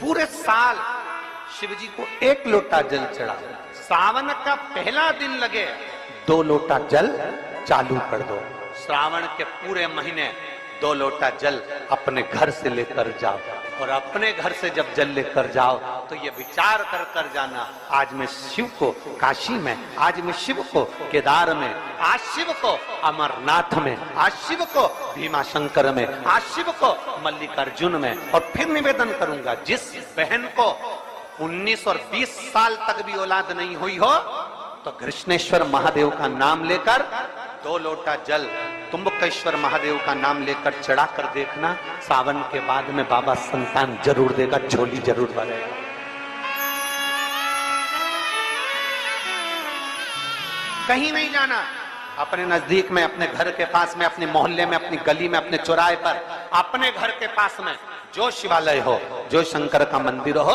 पूरे साल शिव जी को 1 लोटा जल चढ़ा, सावन का पहला दिन लगे 2 लोटा जल चालू कर दो। श्रावण के पूरे महीने 2 लोटा जल अपने घर से लेकर जाओ, और अपने घर से जब जल लेकर जाओ तो ये विचार कर कर जाना, आज मैं शिव को काशी में, आज मैं शिव को केदार में, आज शिव को अमरनाथ में, आज शिव को भीमा शंकर में, आज शिव को मल्लिकार्जुन में। और फिर निवेदन करूंगा, जिस बहन को 19 और 20 साल तक भी औलाद नहीं हुई हो तो कृष्णेश्वर महादेव का नाम लेकर 2 लोटा जल तुम्बकेश्वर महादेव का नाम लेकर चढ़ा कर देखना, सावन के बाद में बाबा संतान जरूर देगा, झोली जरूर भरेगा। कहीं नहीं जाना, अपने नजदीक में, अपने घर के पास में, अपने मोहल्ले में, अपनी गली में, अपने चौराहे पर, अपने घर के पास में जो शिवालय हो, जो शंकर का मंदिर हो,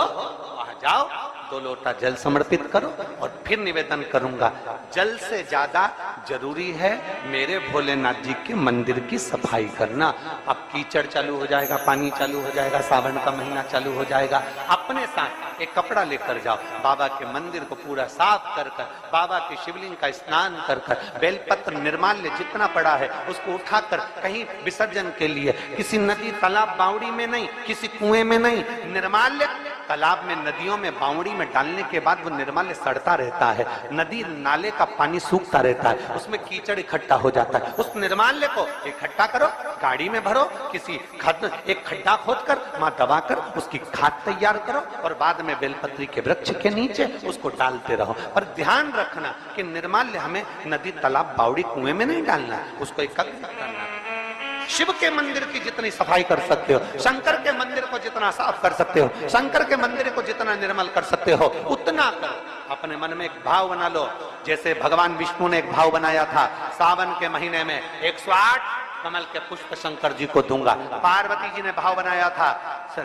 वहां जाओ, 2 लोटा जल समर्पित करो। और फिर निवेदन करूंगा, जल से ज्यादा जरूरी है मेरे भोलेनाथ जी के मंदिर की सफाई करना। अब कीचड़ चालू हो जाएगा, पानी चालू हो जाएगा, सावन का महीना चालू हो जाएगा, अपने साथ एक कपड़ा लेकर जाओ, बाबा के मंदिर को पूरा साफ कर कर, बाबा के शिवलिंग का स्नान कर कर, बेलपत्र निर्माल्य जितना पड़ा है उसको उठाकर कहीं विसर्जन के लिए, किसी नदी तालाब बावड़ी में नहीं, किसी कुएं में नहीं, निर्माल्य तालाब में, नदियों में, बावड़ी में डालने के बाद वो निर्माल्य सड़ता रहता है, नदी नाले का पानी सूखता रहता है, उसमें कीचड़ इकट्ठा हो जाता है। उस निर्माल्य को इकट्ठा करो, गाड़ी में भरो, किसी एक खड्डा खोदकर वहां दबाकर उसकी खाद तैयार करो, और बाद में बेलपत्री के वृक्ष के नीचे उसको डालते रहो। पर ध्यान रखना कि निर्माल्य हमें नदी तालाब बावड़ी कुएं में नहीं डालना, उसको एकत्रित करना। शिव के मंदिर की जितनी सफाई कर सकते हो, शंकर के मंदिर को जितना साफ कर सकते हो, शंकर के मंदिर को जितना निर्मल कर सकते हो, उतना करो। अपने मन में एक भाव बना लो, जैसे भगवान विष्णु ने एक भाव बनाया था, सावन के महीने में 108 कमल के पुष्प शंकर जी को दूंगा। पार्वती जी ने भाव बनाया था,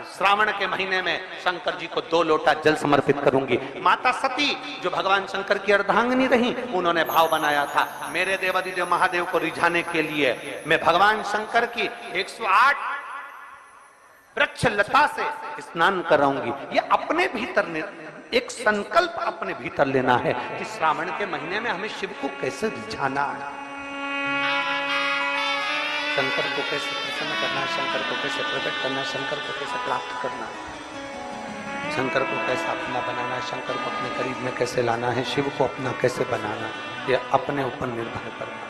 श्रावण के महीने में शंकर जी को 2 लोटा जल समर्पित करूंगी। माता सती जो भगवान शंकर की अर्धांगिनी रही, उन्होंने भाव बनाया था, मेरे देवादिदेव महादेव को रिझाने के लिए मैं भगवान शंकर की 108 वृक्ष लता से स्नान कराऊंगी। ये अपने भीतर एक संकल्प अपने भीतर लेना है कि श्रावण के महीने में हमें शिव को कैसे रिझाना है, शंकर को कैसे प्रसन्न करना है, शंकर को कैसे प्रकट करना है, शंकर को कैसे प्राप्त करना है, शंकर को कैसे अपना बनाना है, शंकर को अपने करीब में कैसे लाना है, शिव को अपना कैसे बनाना है, यह अपने ऊपर निर्भर करना।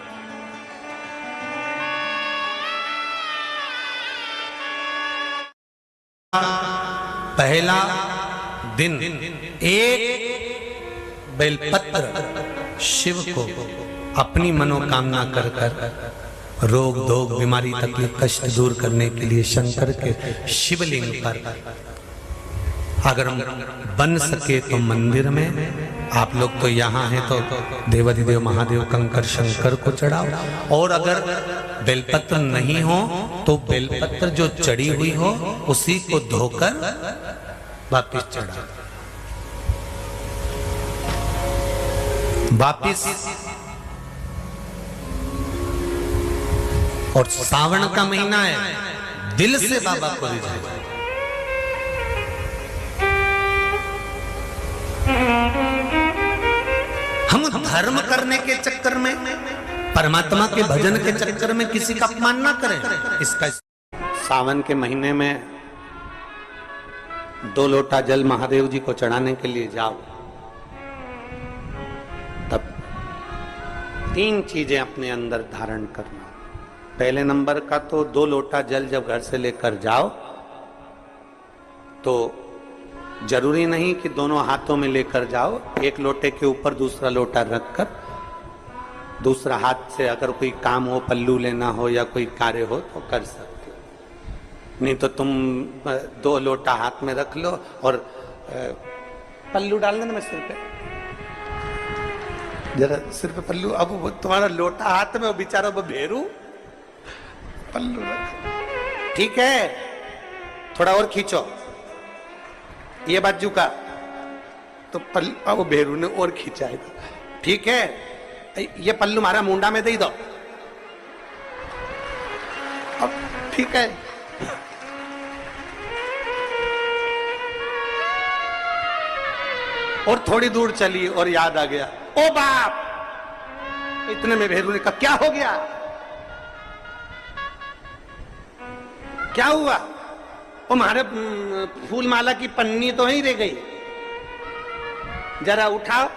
पहला दिन एक बेलपत्र शिव को अपनी मनोकामना कर कर, रोग धोग बीमारी तकलीफ कष्ट दूर करने के लिए शंकर के शिवलिंग पर, अगर बन सके तो मंदिर में, आप लोग तो यहाँ हैं तो देवादिदेव महादेव कंकर शंकर को चढ़ाओ, और अगर बेलपत्र नहीं हो तो बेलपत्र जो चढ़ी हुई हो उसी को धोकर वापिस चढ़ाओ। वापिस, और सावन का महीना है, दिल से बाबा को रिझाओ। हम धर्म करने के चक्कर में, परमात्मा के भजन के चक्कर में किसी का अपमान ना करें। इसका सावन के महीने में 2 लोटा जल महादेव जी को चढ़ाने के लिए जाओ, तब 3 चीजें अपने अंदर धारण करना। पहले नंबर का तो 2 लोटा जल जब घर से लेकर जाओ तो जरूरी नहीं कि दोनों हाथों में लेकर जाओ, एक लोटे के ऊपर दूसरा लोटा रखकर दूसरा हाथ से अगर कोई काम हो, पल्लू लेना हो या कोई कार्य हो तो कर सकते हो, नहीं तो तुम 2 लोटा हाथ में रख लो और पल्लू डाल देना सिर पे, जरा सिर पे पल्लू। अब वो तुम्हारा लोटा हाथ में, वो बेचारा वो भेरू पल्लू रख, ठीक है, थोड़ा और खींचो ये बाजू का, तो पल्लू वो भेरू ने और खींचा है, ठीक है, ये पल्लू मारा मुंडा में दे दो, अब ठीक है। और थोड़ी दूर चली और याद आ गया, ओ बाप। इतने में भेरू ने कहा, क्या हो गया, क्या हुआ? तुम्हारे फूल माला की पन्नी तो ही रह गई, जरा उठाओ,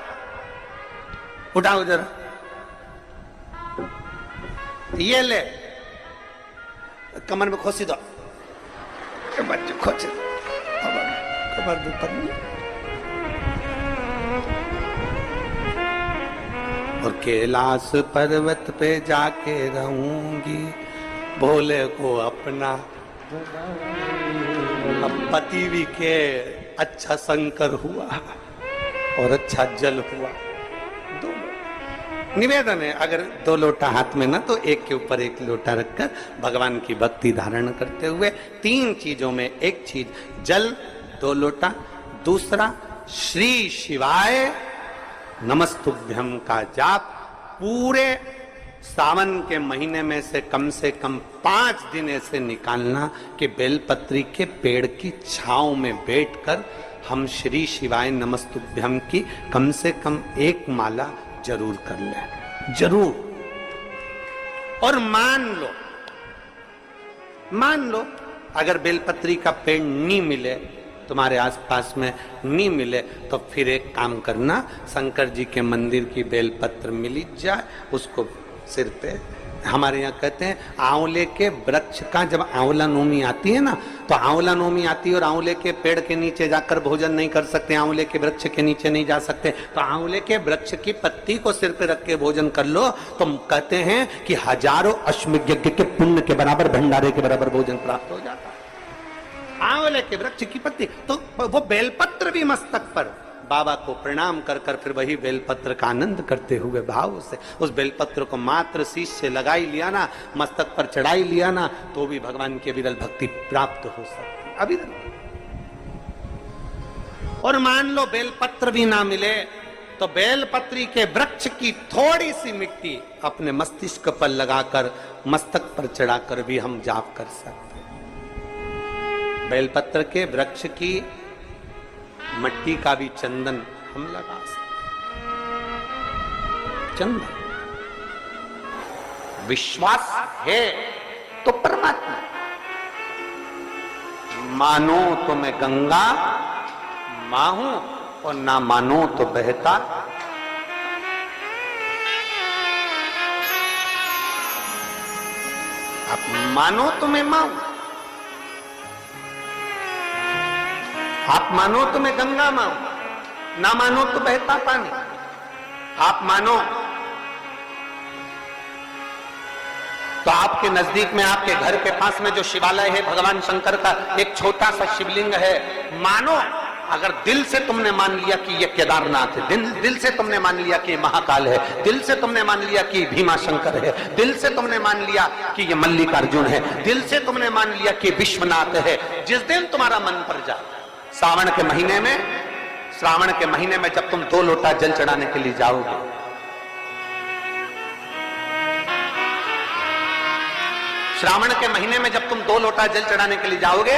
उठाओ जरा, ये ले, कमर में खोसी दो, खोच कमर में पन्नी। और कैलाश पर्वत पे जाके रहूंगी, भोले को अपना। अब पति भी के अच्छा शंकर हुआ और अच्छा जल हुआ। दो निवेदन है, अगर 2 लोटा हाथ में ना, तो एक के ऊपर एक लोटा रखकर भगवान की भक्ति धारण करते हुए 3 चीजों में एक चीज जल, 2 लोटा, दूसरा श्री शिवाय नमस्तुभ्यं का जाप पूरे सावन के महीने में से कम 5 दिन ऐसे निकालना कि बेलपत्री के पेड़ की छांव में बैठकर हम श्री शिवाय नमस्तुभ्यं की कम से कम 1 माला जरूर कर लें, जरूर। और मान लो अगर बेलपत्री का पेड़ नहीं मिले, तुम्हारे आसपास में नहीं मिले, तो फिर एक काम करना, शंकर जी के मंदिर की बेलपत्र मिल जाए, उसको सिर पे, हमारे यहाँ कहते हैं आंवले के वृक्ष का, जब आंवला नोमी आती है ना, तो आंवला नोमी आती है और आंवले के पेड़ के नीचे जाकर भोजन नहीं कर सकते, आंवले के वृक्ष के नीचे नहीं जा सकते, तो आंवले के वृक्ष की पत्ती को सिर पे रख के भोजन कर लो, तो कहते हैं कि हजारों अश्वमेध यज्ञ के पुण्य के बराबर, भंडारे के बराबर भोजन प्राप्त हो जाता है। आंवले के वृक्ष की पत्ती, तो वो बेलपत्र भी मस्तक पर बाबा को प्रणाम कर कर फिर वही बेलपत्र का आनंद करते हुए भाव से उस बेलपत्र को मात्र शीश से लगाई लिया ना, मस्तक पर चढ़ाई लिया ना, तो भी भगवान की अविरल भक्ति प्राप्त हो सकती, अविरल। और मान लो बेलपत्र भी ना मिले, तो बेलपत्री के वृक्ष की थोड़ी सी मिट्टी अपने मस्तिष्क पर लगाकर, मस्तक पर चढ़ाकर भी हम जाप कर सकते। बेलपत्र के वृक्ष की मट्टी का भी चंदन हम लगा सकते। चंदन विश्वास है तो परमात्मा, मानो तो मैं गंगा मां हूं और ना मानो तो बहता। आप मानो तो मैं मां हूं, आप मानो तो मैं गंगा मां हूं, ना मानो तो बहता पानी। आप मानो तो आपके नजदीक में, आपके घर के पास में जो शिवालय है भगवान शंकर का, एक छोटा सा शिवलिंग है। मानो अगर दिल से तुमने मान लिया कि ये केदारनाथ है, दिल से तुमने मान लिया कि ये महाकाल है, दिल से तुमने मान लिया कि भीमा शंकर है, दिल से तुमने मान लिया कि ये मल्लिकार्जुन है, दिल से तुमने मान लिया कि विश्वनाथ है। जिस दिन तुम्हारा मन पर जाए, श्रावण के महीने में जब तुम 2 लोटा जल चढ़ाने के लिए जाओगे, श्रावण के महीने में जब तुम 2 लोटा जल चढ़ाने के लिए जाओगे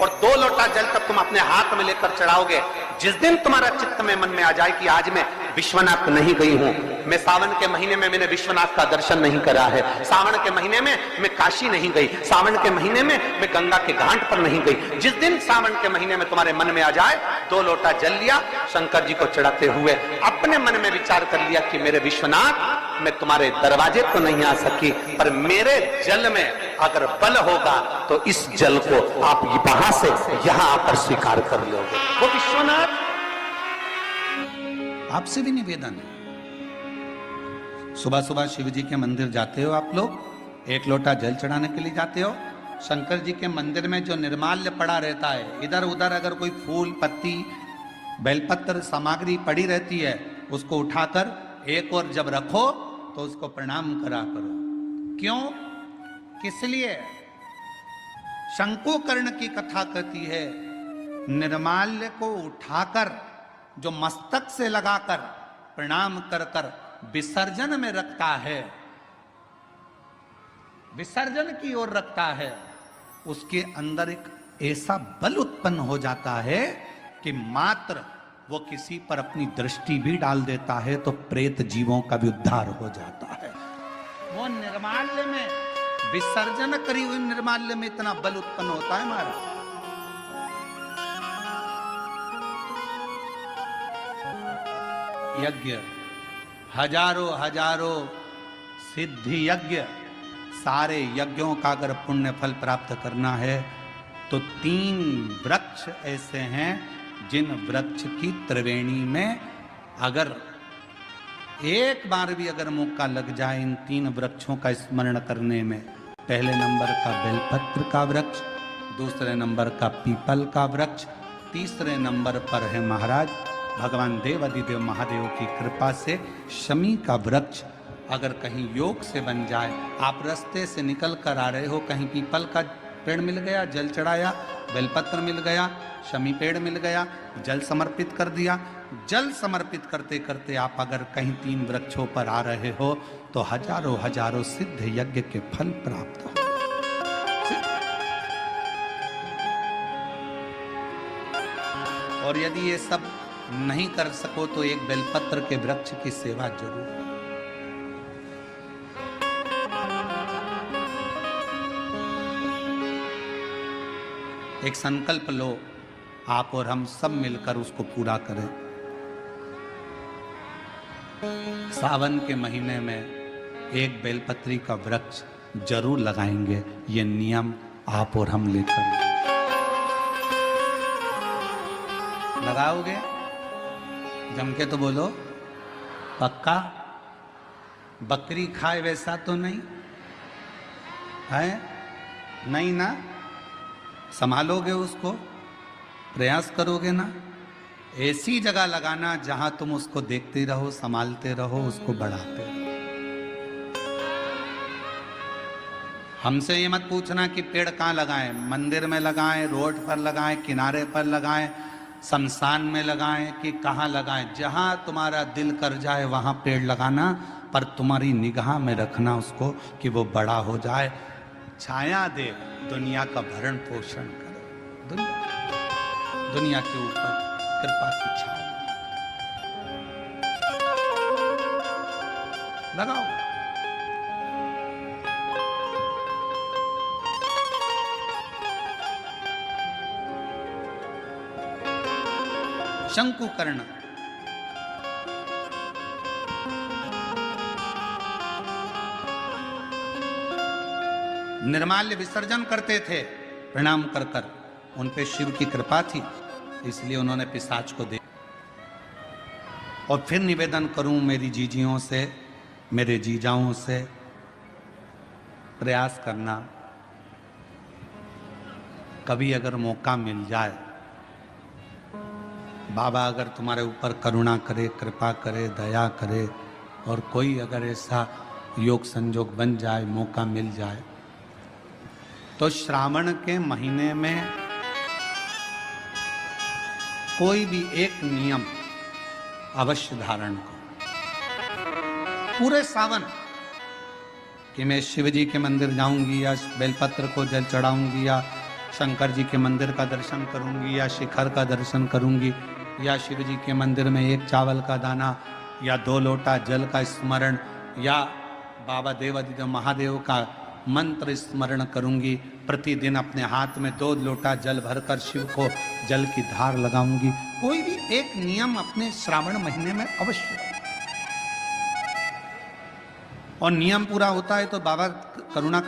और 2 लोटा जल तब तुम अपने हाथ में लेकर चढ़ाओगे, जिस दिन तुम्हारा चित्त में मन में आ जाए कि आज मैं विश्वनाथ नहीं गई हूं, मैं सावन के महीने में मैंने विश्वनाथ का दर्शन नहीं करा है, सावन के महीने में मैं काशी नहीं गई, सावन के महीने में मैं गंगा के घाट पर नहीं गई, जिस दिन सावन के महीने में तुम्हारे मन में आ जाए, 2 लोटा जल लिया, शंकर जी को चढ़ाते हुए अपने मन में विचार कर लिया कि मेरे विश्वनाथ, मैं तुम्हारे दरवाजे तो नहीं आ सकी, पर मेरे जल में अगर बल होगा तो इस जल को आप वहां से यहां आकर स्वीकार कर लोगे। वो विश्वनाथ, आपसे भी निवेदन है, सुबह सुबह शिव जी के मंदिर जाते हो आप लोग, 1 लोटा जल चढ़ाने के लिए जाते हो, शंकर जी के मंदिर में जो निर्माल्य पड़ा रहता है, इधर उधर अगर कोई फूल पत्ती बेलपत्र सामग्री पड़ी रहती है, उसको उठाकर एक और जब रखो तो उसको प्रणाम करा करो। क्यों, किस लिए? शंकुकर्ण की कथा कहती है, निर्माल्य को उठाकर जो मस्तक से लगाकर प्रणाम कर कर विसर्जन में रखता है, विसर्जन की ओर रखता है, उसके अंदर एक ऐसा बल उत्पन्न हो जाता है कि मात्र वो किसी पर अपनी दृष्टि भी डाल देता है तो प्रेत जीवों का भी उद्धार हो जाता है। वो निर्माल्य में, विसर्जन करी हुई निर्माल्य में इतना बल उत्पन्न होता है महाराज। यज्ञ, हजारों हजारों सिद्धि यज्ञ, सारे यज्ञों का अगर पुण्य फल प्राप्त करना है तो 3 वृक्ष ऐसे हैं जिन वृक्ष की त्रिवेणी में अगर एक बार भी अगर मौका लग जाए इन 3 वृक्षों का स्मरण करने में, पहले नंबर का बेलपत्र का वृक्ष, दूसरे नंबर का पीपल का वृक्ष, तीसरे नंबर पर है महाराज भगवान देवादिदेव महादेव की कृपा से शमी का वृक्ष। अगर कहीं योग से बन जाए, आप रास्ते से निकल कर आ रहे हो, कहीं पीपल का पेड़ मिल गया, जल चढ़ाया, बेलपत्र मिल गया, शमी पेड़ मिल गया, जल समर्पित कर दिया। जल समर्पित करते करते आप अगर कहीं 3 वृक्षों पर आ रहे हो तो हजारों हजारों सिद्ध यज्ञ के फल प्राप्त हो। और यदि ये सब नहीं कर सको तो एक बेलपत्र के वृक्ष की सेवा जरूर। एक संकल्प लो, आप और हम सब मिलकर उसको पूरा करें। सावन के महीने में एक बेलपत्री का वृक्ष जरूर लगाएंगे। ये नियम आप और हम लेकर लगाओगे? जम के तो बोलो, पक्का? बकरी खाए वैसा तो नहीं है? नहीं ना? संभालोगे उसको, प्रयास करोगे ना? ऐसी जगह लगाना जहां तुम उसको देखते रहो, संभालते रहो, उसको बढ़ाते रहो। हमसे ये मत पूछना कि पेड़ कहाँ लगाएं, मंदिर में लगाएं, रोड पर लगाएं, किनारे पर लगाएं, शमशान में लगाएं कि कहाँ लगाएं। जहां तुम्हारा दिल कर जाए वहां पेड़ लगाना, पर तुम्हारी निगाह में रखना उसको कि वो बड़ा हो जाए, छाया दे, दुनिया का भरण पोषण करे, दुनिया के ऊपर कृपा की छाया लगाओ। शंकुकर्ण निर्माल्य विसर्जन करते थे प्रणाम कर कर, उन पे शिव की कृपा थी इसलिए उन्होंने पिशाच को दे। और फिर निवेदन करूं मेरी जीजियों से, मेरे जीजाओं से, प्रयास करना कभी अगर मौका मिल जाए, बाबा अगर तुम्हारे ऊपर करुणा करे, कृपा करे, दया करे और कोई अगर ऐसा योग संजोग बन जाए, मौका मिल जाए, तो श्रावण के महीने में कोई भी एक नियम अवश्य धारण करो पूरे सावन कि मैं शिव जी के मंदिर जाऊंगी या बेलपत्र को जल चढ़ाऊंगी या शंकर जी के मंदिर का दर्शन करूंगी या शिखर का दर्शन करूंगी या शिव जी के मंदिर में 1 चावल का दाना या 2 लोटा जल का स्मरण या बाबा देवादिदेव महादेव का मंत्र स्मरण करूंगी। प्रतिदिन अपने हाथ में 2 लोटा जल भरकर शिव को जल की धार लगाऊंगी। कोई भी एक नियम अपने श्रावण महीने में अवश्य, और नियम पूरा होता है तो बाबा करुणा